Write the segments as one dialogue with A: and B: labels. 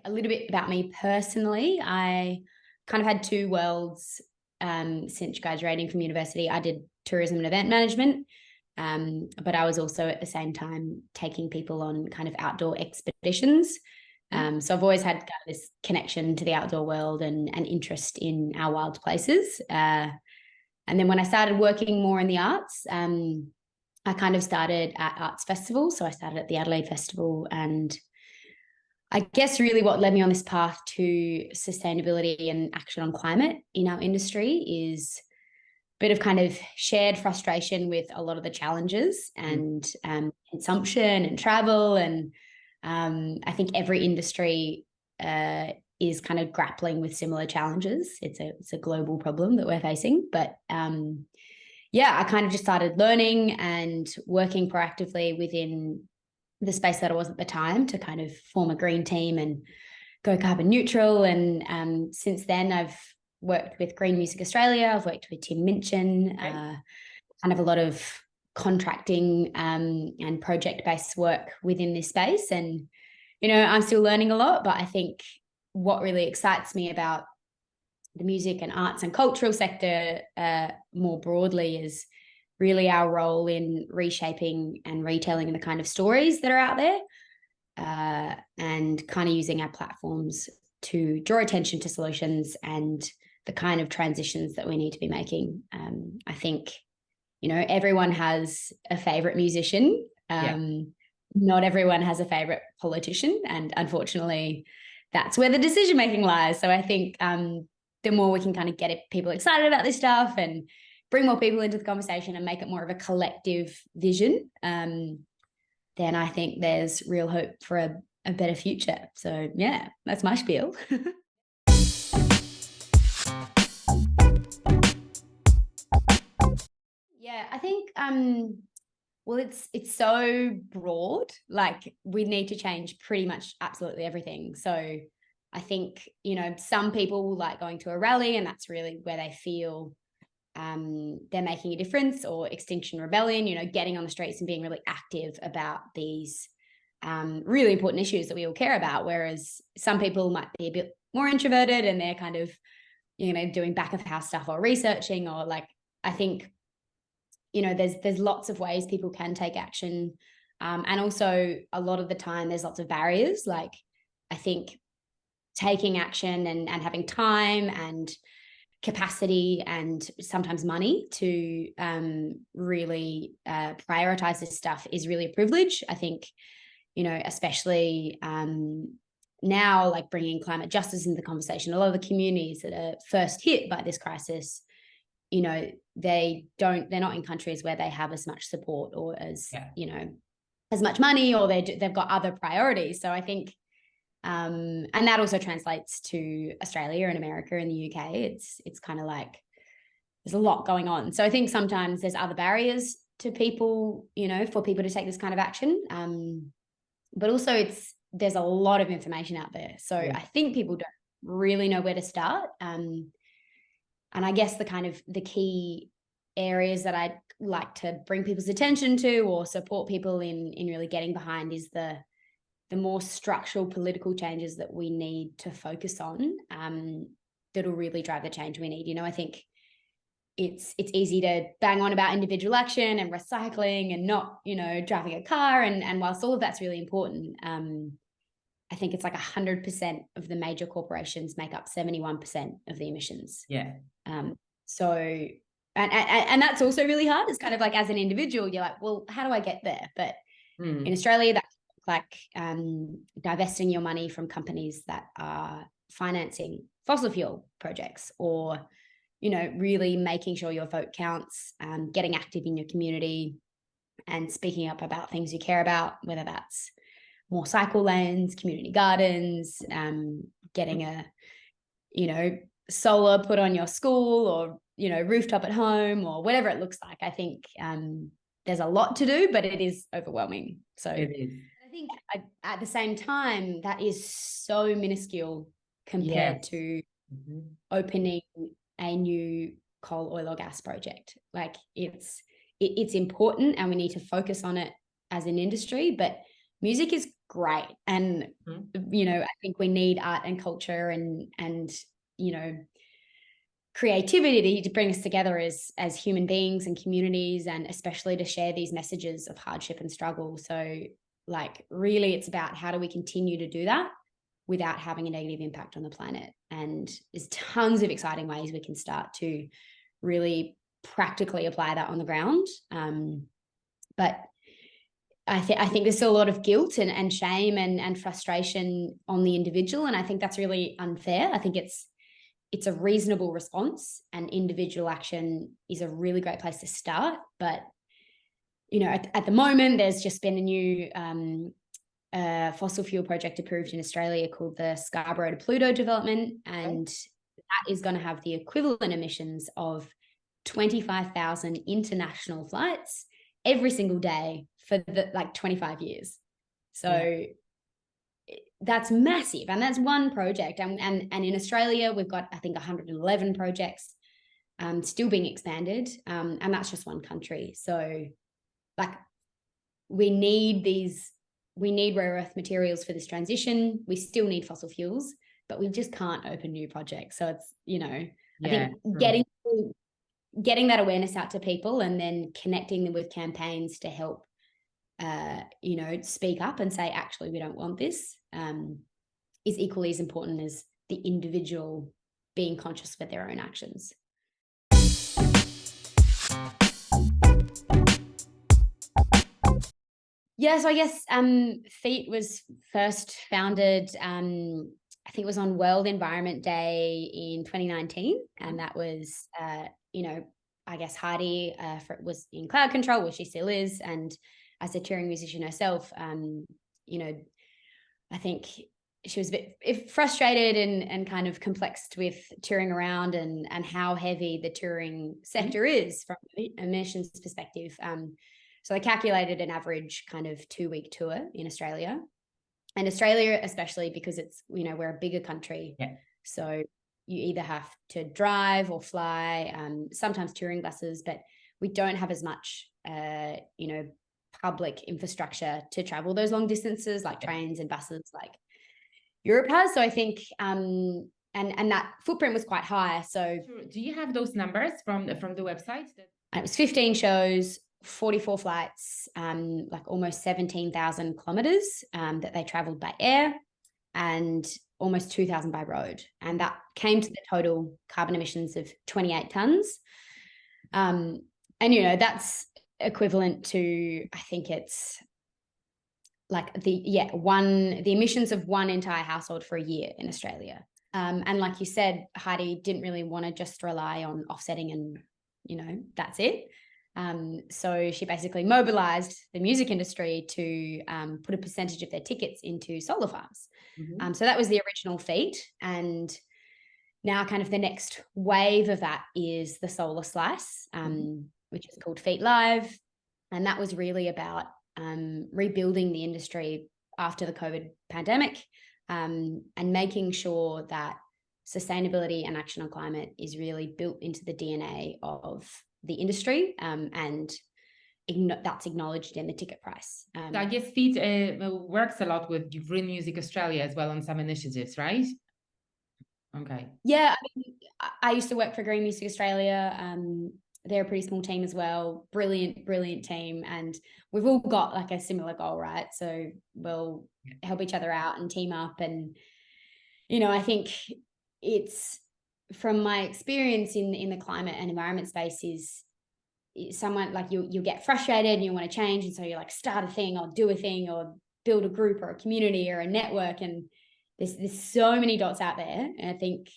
A: a little bit about me personally. I kind of had two worlds since graduating from university. I did tourism and event management, but I was also at the same time taking people on kind of outdoor expeditions. So I've always had kind of this connection to the outdoor world and interest in our wild places. And then when I started working more in the arts, I kind of started at arts festivals. So I started at the Adelaide Festival, and I guess really what led me on this path to sustainability and action on climate in our industry is a bit of kind of shared frustration with a lot of the challenges and consumption and travel. And I think every industry is kind of grappling with similar challenges. It's a global problem that we're facing. But I kind of just started learning and working proactively within the space that I was at the time to kind of form a green team and go carbon neutral. And since then, I've worked with Green Music Australia. I've worked with Tim Minchin, kind of a lot of contracting and project-based work within this space. And, I'm still learning a lot, but I think what really excites me about the music and arts and cultural sector more broadly is really our role in reshaping and retelling the kind of stories that are out there, and kind of using our platforms to draw attention to solutions and the kind of transitions that we need to be making. I think, everyone has a favorite musician. Not everyone has a favorite politician, and unfortunately that's where the decision-making lies. So I think the more we can kind of get people excited about this stuff and bring more people into the conversation and make it more of a collective vision, then I think there's real hope for a better future. So yeah, that's my spiel. Yeah, I think, well, it's so broad, like we need to change pretty much absolutely everything. So I think, some people like going to a rally and that's really where they feel they're making a difference, or Extinction Rebellion, getting on the streets and being really active about these really important issues that we all care about. Whereas some people might be a bit more introverted and they're kind of, doing back of house stuff or researching, or like, I think, there's lots of ways people can take action. And also a lot of the time there's lots of barriers. Like I think taking action and having time and capacity and sometimes money to really prioritize this stuff is really a privilege. I think, especially now, like bringing climate justice into the conversation, a lot of the communities that are first hit by this crisis, they're not in countries where they have as much support or as, as much money, or they've got other priorities. So I think, and that also translates to Australia and America and the UK. It's kind of like there's a lot going on. So I think sometimes there's other barriers to people, for people to take this kind of action. But also there's a lot of information out there. So I think people don't really know where to start. And I guess the key areas that I'd like to bring people's attention to or support people in really getting behind is the more structural political changes that we need to focus on, that'll really drive the change we need. I think it's easy to bang on about individual action and recycling and not, driving a car. And whilst all of that's really important, I think it's like 100% of the major corporations make up 71% of the emissions.
B: Yeah.
A: So, and that's also really hard. It's kind of like, as an individual, you're like, well, how do I get there? But in Australia, that's like divesting your money from companies that are financing fossil fuel projects, or, really making sure your vote counts, getting active in your community and speaking up about things you care about, whether that's more cycle lanes, community gardens, getting a, solar put on your school, or, rooftop at home, or whatever it looks like. I think there's a lot to do, but it is overwhelming. So
B: it is.
A: I think at the same time, that is so minuscule compared to opening a new coal, oil or gas project. Like it's important and we need to focus on it as an industry, but music is great. And, you know, I think we need art and culture and, you know, creativity to bring us together as human beings and communities, and especially to share these messages of hardship and struggle. So like really it's about how do we continue to do that without having a negative impact on the planet. And there's tons of exciting ways we can start to really practically apply that on the ground. But I think there's still a lot of guilt and shame and frustration on the individual. And I think that's really unfair. I think it's a reasonable response, and individual action is a really great place to start. But, you know, at the moment, there's just been a new fossil fuel project approved in Australia called the Scarborough to Pluto development. And that is going to have the equivalent emissions of 25,000 international flights every single day for the 25 years. So that's massive. And that's one project. And in Australia, we've got, I think, 111 projects still being expanded. And that's just one country. So like we need rare earth materials for this transition. We still need fossil fuels, but we just can't open new projects. So it's, you know, I think getting that awareness out to people and then connecting them with campaigns to help, you know, speak up and say, actually, we don't want this, is equally as important as the individual being conscious of their own actions. Yeah, so I guess FEAT was first founded, I think it was on World Environment Day in 2019. And that was, you know, I guess Heidi was in cloud control, where she still is. And as a touring musician herself, you know, I think she was a bit frustrated and kind of complexed with touring around and how heavy the touring sector is from an emissions perspective. So they calculated an average kind of 2-week tour in Australia, and Australia, especially because it's, you know, we're a bigger country. So you either have to drive or fly, sometimes touring buses, but we don't have as much, you know, public infrastructure to travel those long distances like trains and buses like Europe has. So I think, and that footprint was quite high. So
B: do you have those numbers from the website?
A: It was 15 shows, 44 flights, like almost 17,000 kilometers that they traveled by air, and almost 2,000 by road. And that came to the total carbon emissions of 28 tons. And, you know, that's equivalent to, I think it's like the emissions of one entire household for a year in Australia. And like you said, Heidi didn't really want to just rely on offsetting and, you know, that's it. So she basically mobilized the music industry to put a percentage of their tickets into solar farms. So that was the original FEAT. And now kind of the next wave of that is the solar slice, which is called FEAT Live. And that was really about rebuilding the industry after the COVID pandemic, and making sure that sustainability and action on climate is really built into the DNA of the industry, and that's acknowledged in the ticket price.
B: So I guess FEAT works a lot with Green Music Australia as well on some initiatives, right? Okay.
A: Yeah, I mean, I used to work for Green Music Australia. They're a pretty small team as well. Brilliant team. And we've all got like a similar goal, right? So we'll help each other out and team up. And, you know, I think it's, from my experience in the climate and environment space, is someone like you get frustrated and you want to change. And so you like start a thing or do a thing or build a group or a community or a network. And there's so many dots out there. And I think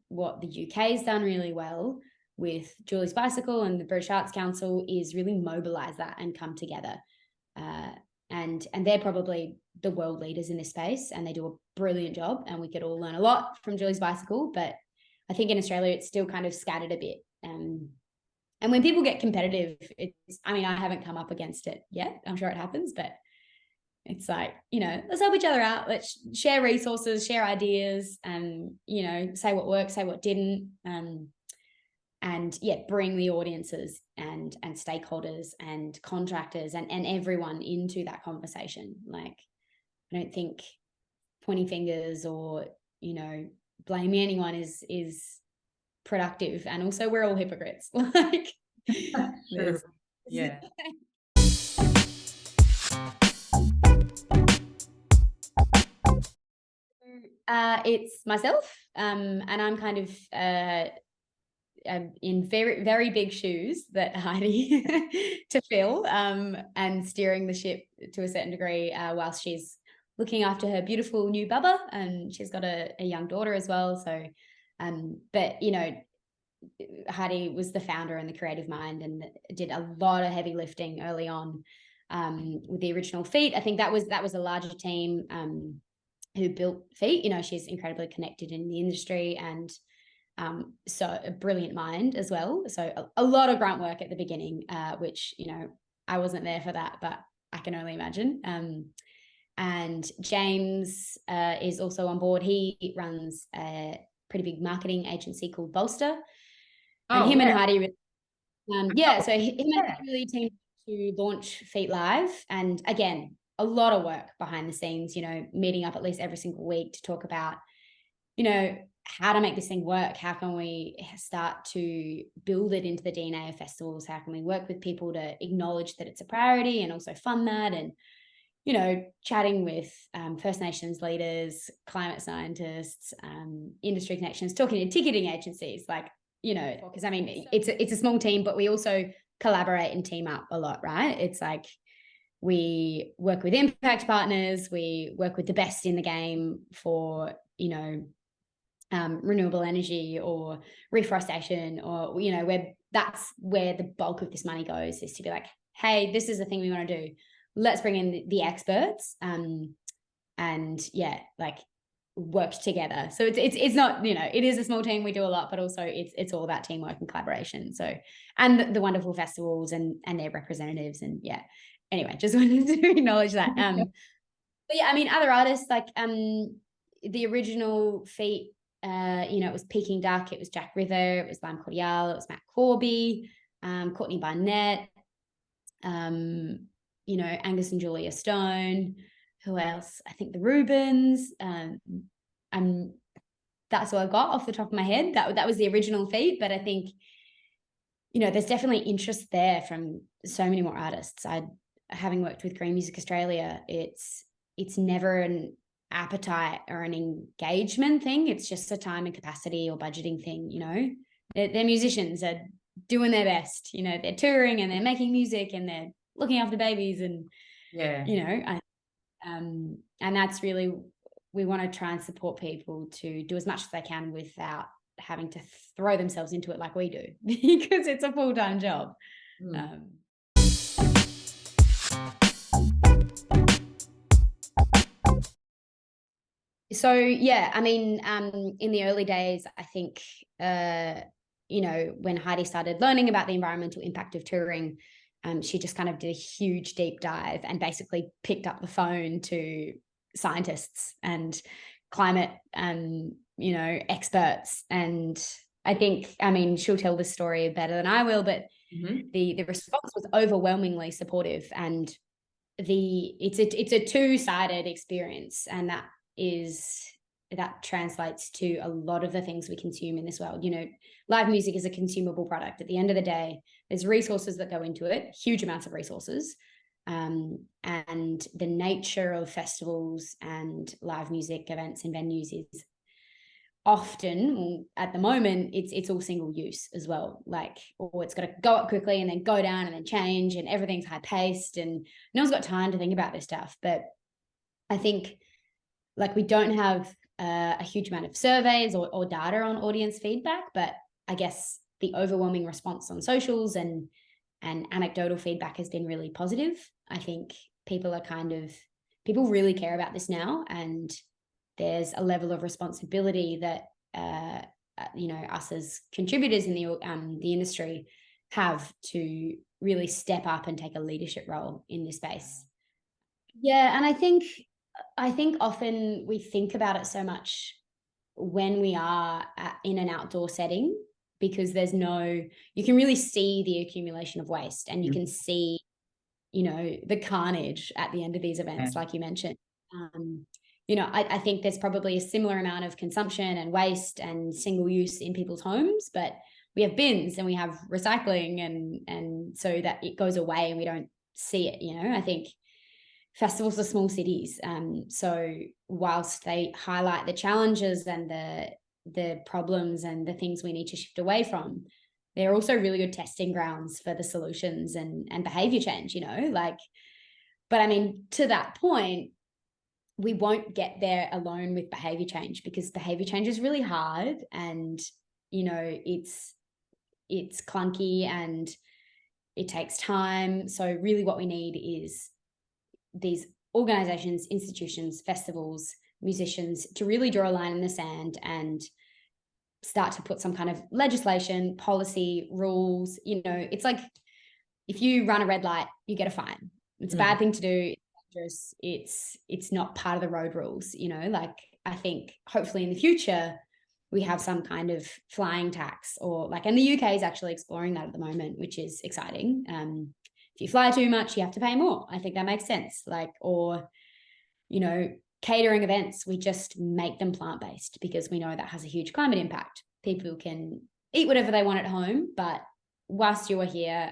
A: what the UK has done really well with Julie's Bicycle and the British Arts Council is really mobilize that and come together. And they're probably the world leaders in this space, and they do a brilliant job, and we could all learn a lot from Julie's Bicycle. But I think in Australia, it's still kind of scattered a bit. And when people get competitive, I mean, I haven't come up against it yet. I'm sure it happens, but it's like, you know, let's help each other out. Let's share resources, share ideas, and, you know, say what worked, say what didn't. And bring the audiences and stakeholders and contractors and everyone into that conversation. Like, I don't think pointing fingers or, you know, blaming anyone is productive. And also we're all hypocrites. Like
B: True. Yeah.
A: It's myself, and I'm kind of in very, very big shoes that Heidi to fill, and steering the ship to a certain degree, whilst she's looking after her beautiful new bubba, and she's got a young daughter as well. So, but you know, Heidi was the founder and the creative mind, and did a lot of heavy lifting early on, with the original FEAT. I think that was a larger team who built FEAT. You know, she's incredibly connected in the industry, and so a brilliant mind as well. So a lot of grunt work at the beginning, which, you know, I wasn't there for that, but I can only imagine. And James is also on board. He runs a pretty big marketing agency called Bolster. And him and Heidi, so him and Heidi really teamed to launch FEAT Live. And again, a lot of work behind the scenes, you know, meeting up at least every single week to talk about, you know, how to make this thing work. How can we start to build it into the DNA of festivals? How can we work with people to acknowledge that it's a priority and also fund that? And, you know, chatting with First Nations leaders, climate scientists, industry connections, talking to ticketing agencies, like, you know, because I mean, it's a small team, but we also collaborate and team up a lot, right? It's like we work with impact partners, we work with the best in the game for, you know, renewable energy or reforestation, or, you know, that's where the bulk of this money goes, is to be like, hey, this is the thing we want to do. Let's bring in the experts, and yeah, like work together. So it's not, you know, it is a small team. We do a lot, but also it's all about teamwork and collaboration. So, and the wonderful festivals and their representatives, and yeah. Anyway, just wanted to acknowledge that. But yeah, I mean, other artists like the original FEAT, you know, it was Peking Duck, it was Jack River, it was Lime Cordiale, it was Matt Corby, Courtney Barnett, you know, Angus and Julia Stone. Who else? I think the Rubens. That's all I got off the top of my head. That was the original FEAT, but I think, you know, there's definitely interest there from so many more artists. Having worked with Green Music Australia, it's never an appetite or an engagement thing. It's just a time and capacity or budgeting thing. You know, they're musicians, are doing their best. You know, they're touring and they're making music and they're looking after babies, and
B: Yeah,
A: you know, and that's really, we want to try and support people to do as much as they can without having to throw themselves into it like we do, because it's a full-time job. So yeah, I mean, in the early days, I think, you know, when Heidi started learning about the environmental impact of touring, she just kind of did a huge deep dive and basically picked up the phone to scientists and climate, you know, experts. And I think, I mean, she'll tell this story better than I will, but the response was overwhelmingly supportive, and it's a two-sided experience, and that translates to a lot of the things we consume in this world. You know, live music is a consumable product. At the end of the day, there's resources that go into it, huge amounts of resources. And the nature of festivals and live music events and venues is often, at the moment, it's all single use as well. Like, or it's got to go up quickly and then go down and then change, and everything's high paced and no one's got time to think about this stuff. But I think, like, we don't have a huge amount of surveys or data on audience feedback, but I guess the overwhelming response on socials and anecdotal feedback has been really positive. I think people really care about this now, and there's a level of responsibility that you know, us as contributors in the industry have to really step up and take a leadership role in this space. Yeah, and I think often we think about it so much when we are in an outdoor setting, because you can really see the accumulation of waste, and you can see, you know, the carnage at the end of these events, like you mentioned. You know, I think there's probably a similar amount of consumption and waste and single use in people's homes, but we have bins and we have recycling, and so that it goes away and we don't see it. You know, I think festivals are small cities, so whilst they highlight the challenges and the problems and the things we need to shift away from, they're also really good testing grounds for the solutions and behavior change. You know, like, but I mean, to that point, we won't get there alone with behavior change, because behavior change is really hard, and you know, it's clunky and it takes time. So really what we need is these organizations, institutions, festivals, musicians to really draw a line in the sand and start to put some kind of legislation, policy, rules. You know, it's like if you run a red light, you get a fine. It's a bad thing to do. It's not part of the road rules. You know, like, I think hopefully in the future we have some kind of flying tax, or like, and the UK is actually exploring that at the moment, which is exciting. If you fly too much, you have to pay more. I think that makes sense. Like, or, you know, catering events, we just make them plant-based because we know that has a huge climate impact. People can eat whatever they want at home, but whilst you are here,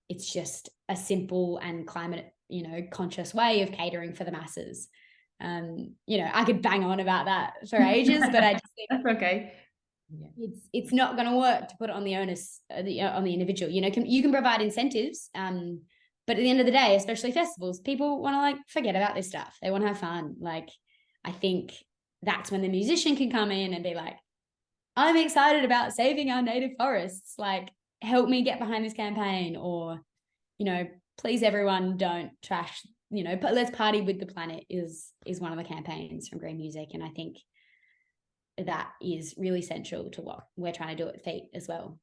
A: it's just a simple and climate, you know, conscious way of catering for the masses. You know, I could bang on about that for ages, but I just think
B: that's okay. Yeah.
A: It's not going to work to put it on the onus, on the individual. You know, you can provide incentives, but at the end of the day, especially festivals, people want to like forget about this stuff. They want to have fun. Like, I think that's when the musician can come in and be like, I'm excited about saving our native forests. Like, help me get behind this campaign. Or, you know, please everyone don't trash, you know, but let's party with the planet is one of the campaigns from Green Music. And I think that is really central to what we're trying to do at FEAT as well.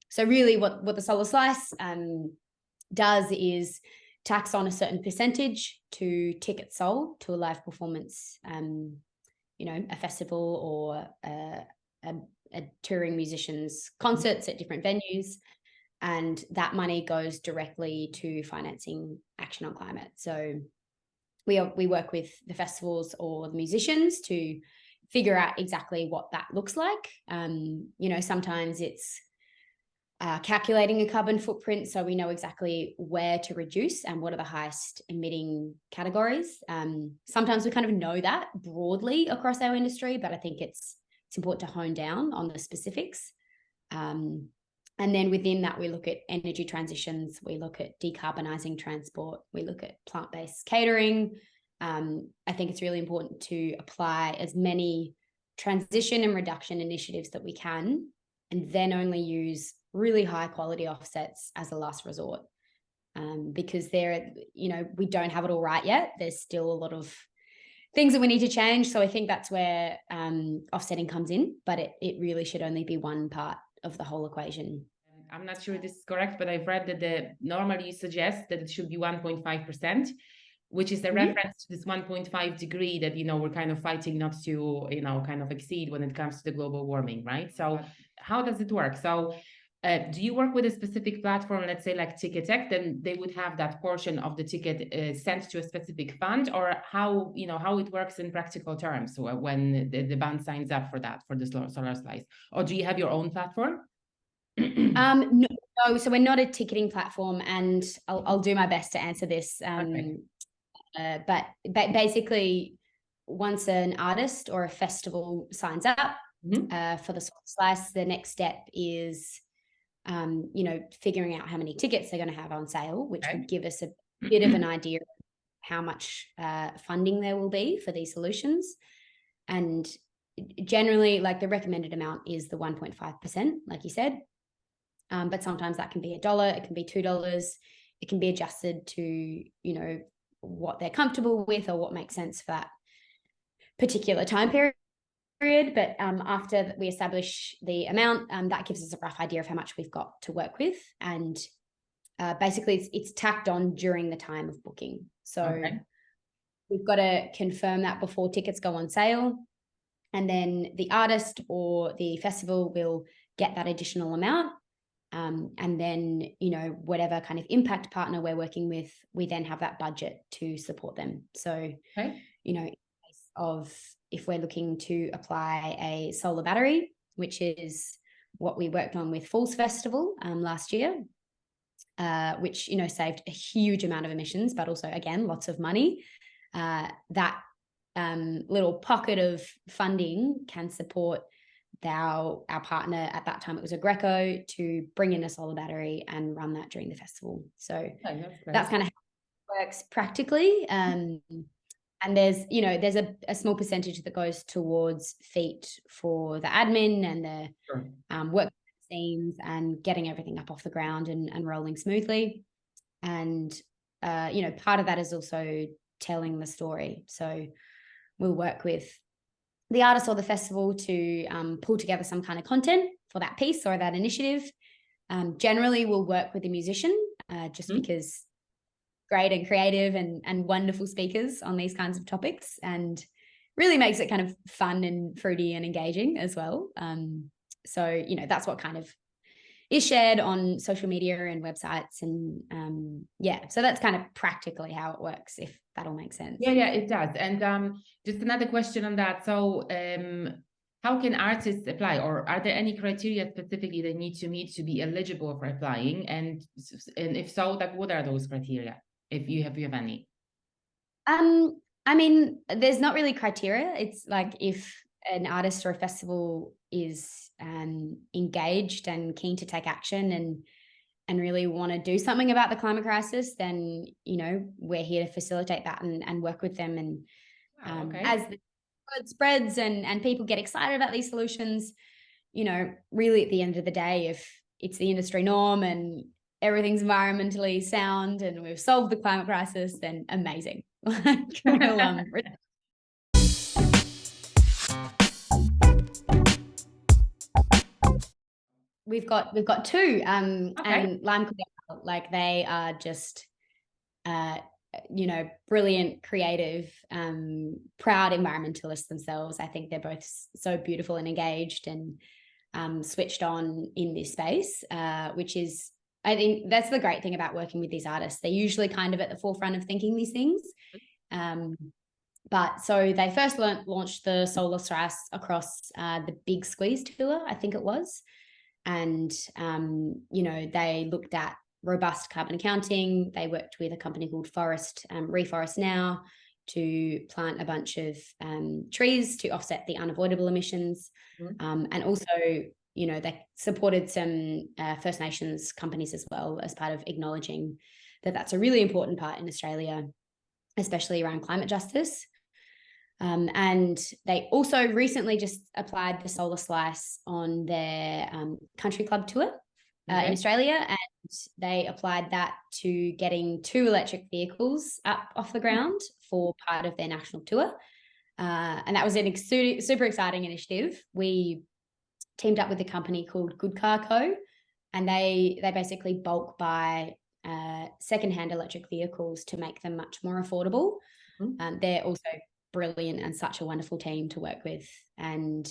A: So really what the Solar Slice does is tax on a certain percentage to tickets sold to a live performance, you know, a festival or a touring musician's concerts at different venues. And that money goes directly to financing action on climate. So we work with the festivals or the musicians to figure out exactly what that looks like. You know, sometimes it's calculating a carbon footprint, so we know exactly where to reduce and what are the highest emitting categories. Sometimes we kind of know that broadly across our industry, but I think it's important to hone down on the specifics. And then within that, we look at energy transitions, we look at decarbonising transport, we look at plant-based catering. I think it's really important to apply as many transition and reduction initiatives that we can, and then only use really high quality offsets as a last resort. Because you know, we don't have it all right yet. There's still a lot of things that we need to change. So I think that's where offsetting comes in, but it really should only be one part of the whole equation.
B: I'm not sure this is correct, but I've read that normally you suggest that it should be 1.5%, which is a reference to this 1.5 degree that, you know, we're kind of fighting not to, you know, kind of exceed when it comes to the global warming, right? So how does it work? So do you work with a specific platform, let's say like Ticketek, then they would have that portion of the ticket sent to a specific fund, or how, you know, how it works in practical terms when the band signs up for that, for the Solar Slice? Or do you have your own platform?
A: No, so we're not a ticketing platform, and I'll do my best to answer this. But basically, once an artist or a festival signs up for the Solar Slice, the next step is you know, figuring out how many tickets they're going to have on sale, which would give us a bit of an idea of how much funding there will be for these solutions. And generally, like, the recommended amount is the 1.5%, like you said. But sometimes that can be $1, it can be $2, it can be adjusted to, you know, what they're comfortable with or what makes sense for that particular time period. But after we establish the amount, that gives us a rough idea of how much we've got to work with. And basically it's tacked on during the time of booking. So we've got to confirm that before tickets go on sale. And then the artist or the festival will get that additional amount. And then, you know, whatever kind of impact partner we're working with, we then have that budget to support them. So, you know, in case of if we're looking to apply a solar battery, which is what we worked on with Falls Festival last year, which, you know, saved a huge amount of emissions, but also, again, lots of money. That little pocket of funding can support our partner. At that time it was a Greco, to bring in a solar battery and run that during the festival. So that's kind of how it works practically. And there's, you know, there's a small percentage that goes towards FEAT for the admin and the work scenes and getting everything up off the ground and rolling smoothly. And you know, part of that is also telling the story. So we'll work with the artist or the festival to pull together some kind of content for that piece or that initiative. Generally, we'll work with the musician just because great and creative and wonderful speakers on these kinds of topics, and really makes it kind of fun and fruity and engaging as well. So, you know, that's what kind of is shared on social media and websites. And yeah, so that's kind of practically how it works, if that all makes sense.
B: Yeah, it does. And just another question on that. So how can artists apply, or are there any criteria specifically they need to meet to be eligible for applying? And if so, like, what are those criteria, if you have any?
A: I mean, there's not really criteria. It's like if an artist or a festival is engaged and keen to take action and really want to do something about the climate crisis, then, you know, we're here to facilitate that and work with them. And as the word spreads and people get excited about these solutions, you know, really at the end of the day, if it's the industry norm and everything's environmentally sound and we've solved the climate crisis, then amazing. We've got two, and Lime Cordiale, like they are just, you know, brilliant, creative, proud environmentalists themselves. I think they're both so beautiful and engaged and switched on in this space, which is, I think that's the great thing about working with these artists. They're usually kind of at the forefront of thinking these things. But so they first launched the Solar Slice across the Big Squeeze tour, I think it was. And, you know, they looked at robust carbon accounting. They worked with a company called Reforest Now to plant a bunch of trees to offset the unavoidable emissions. And also, you know, they supported some First Nations companies as well, as part of acknowledging that that's a really important part in Australia, especially around climate justice. And they also recently just applied the Solar Slice on their country club tour in Australia, and they applied that to getting 2 electric vehicles up off the ground for part of their national tour. And that was an super exciting initiative. We teamed up with a company called Good Car Co, and they basically bulk buy secondhand electric vehicles to make them much more affordable. They're also brilliant and such a wonderful team to work with. And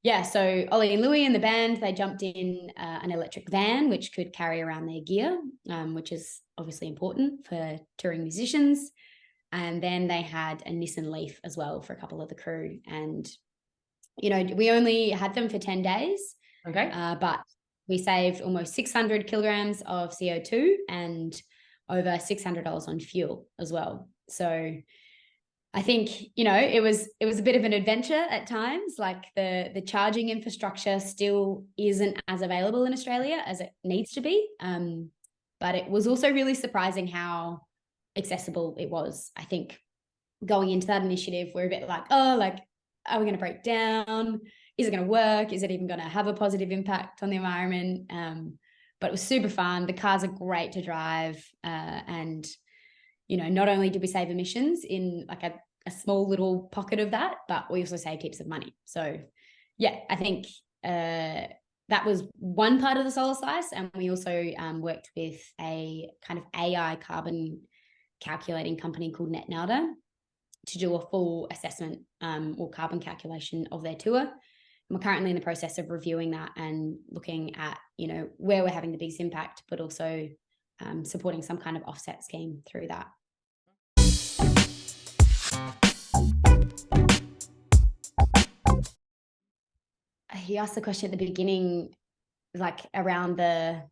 A: yeah, so Ollie and Louie and the band, they jumped in an electric van which could carry around their gear, which is obviously important for touring musicians. And then they had a Nissan Leaf as well for a couple of the crew. And, you know, we only had them for 10 days, but we saved almost 600 kilograms of CO2 and over $600 on fuel as well. So I think, you know, it was a bit of an adventure at times. Like the charging infrastructure still isn't as available in Australia as it needs to be. But it was also really surprising how accessible it was. I think going into that initiative, we're a bit like, oh, like, are we going to break down? Is it going to work? Is it even going to have a positive impact on the environment? But it was super fun. The cars are great to drive. And, you know, not only did we save emissions in like a small little pocket of that, but we also saved heaps of money. So yeah, I think that was one part of the Solar Slice. And we also worked with a kind of AI carbon calculating company called NetNada to do a full assessment or carbon calculation of their tour. we're currently in the process of reviewing that and looking at, you know, where we're having the biggest impact, but also supporting some kind of offset scheme through that. He asked the question at the beginning, like around I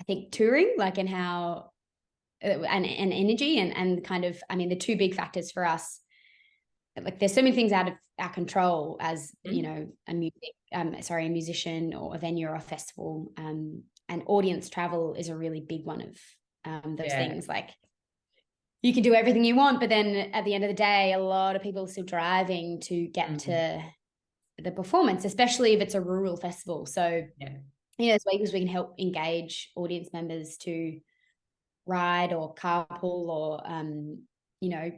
A: think touring, like, and how, and energy and kind of, I mean, the two big factors for us, like there's so many things out of our control as, you know, a musician or a venue or a festival, and audience travel is a really big one of those things. Like, you can do everything you want, but then at the end of the day, a lot of people are still driving to get to the performance, especially if it's a rural festival. So, you know, there's ways we can help engage audience members to ride or carpool or, you know,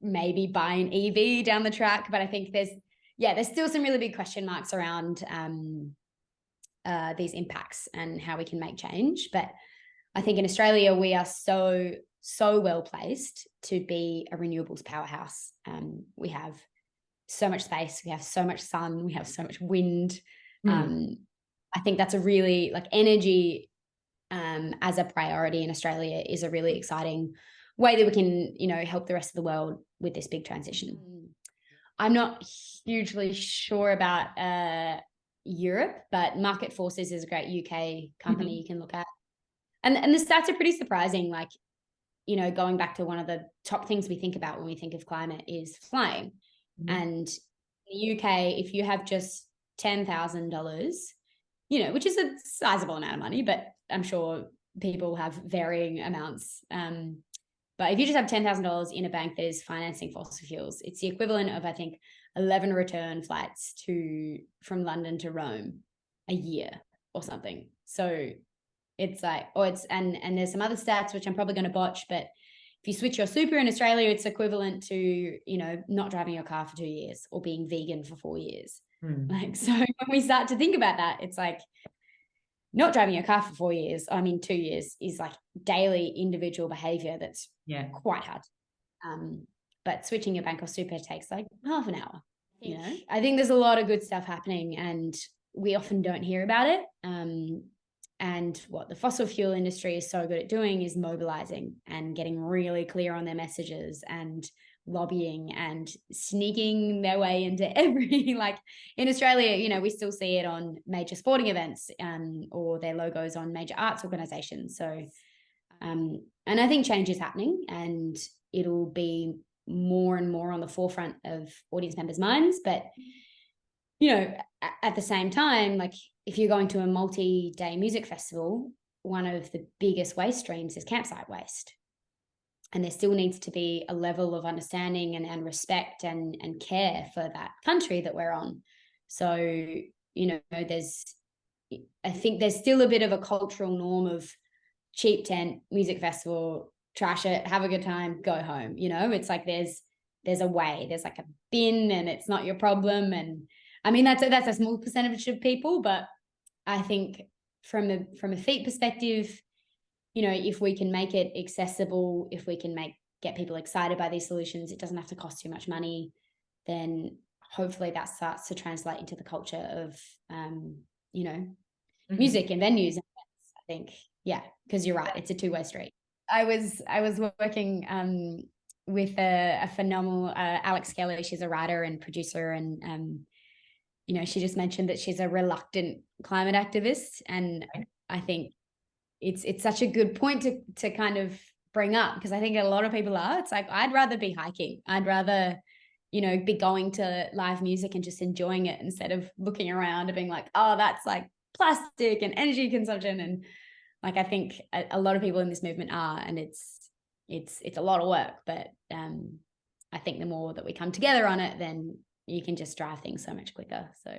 A: maybe buy an EV down the track. But I think there's still some really big question marks around these impacts and how we can make change. But I think in Australia, we are so well placed to be a renewables powerhouse. We have so much space, we have so much sun, we have so much wind. I think that's a really, like, energy as a priority in Australia is a really exciting way that we can, you know, help the rest of the world with this big transition. I'm not hugely sure about Europe, but Market Forces is a great UK company you can look at. And the stats are pretty surprising. Like, you know, going back to one of the top things we think about when we think of climate is flying. And in the UK, if you have just $10,000, you know, which is a sizable amount of money, but I'm sure people have varying amounts. But if you just have $10,000 in a bank that is financing fossil fuels, it's the equivalent of, I think, 11 return flights from London to Rome a year or something. So it's like, and there's some other stats which I'm probably going to botch, but if you switch your super in Australia, it's equivalent to, you know, not driving your car for 2 years or being vegan for 4 years. Like, so when we start to think about that, it's like, not driving your car for 4 years, I mean 2 years, is like daily individual behavior that's quite hard. But switching your bank or super takes like half an hour. You know, I think there's a lot of good stuff happening and we often don't hear about it. And what the fossil fuel industry is so good at doing is mobilizing and getting really clear on their messages and lobbying and sneaking their way into every, like in Australia, you know, we still see it on major sporting events or their logos on major arts organizations. So, and I think change is happening and it'll be more and more on the forefront of audience members' minds. But, you know, at the same time, like if you're going to a multi-day music festival, one of the biggest waste streams is campsite waste. And there still needs to be a level of understanding and respect and care for that country that we're on. So, you know, I think there's still a bit of a cultural norm of cheap tent, music festival, trash it, have a good time, go home. You know, it's like there's a way, there's like a bin and it's not your problem. And I mean, that's a small percentage of people, but I think from a FEAT perspective, you know, if we can make it accessible, if we can get people excited by these solutions, it doesn't have to cost too much money, then hopefully that starts to translate into the culture of, you know, music and venues. I think, yeah, because you're right, it's a two-way street. I was working with a phenomenal Alex Kelly. She's a writer and producer, and you know, she just mentioned that she's a reluctant climate activist, and I think it's such a good point to kind of bring up, because I think a lot of people are. It's like, I'd rather be hiking. I'd rather, you know, be going to live music and just enjoying it instead of looking around and being like, oh, that's like plastic and energy consumption. And like, I think a lot of people in this movement are, and it's a lot of work, but I think the more that we come together on it, then you can just drive things so much quicker. So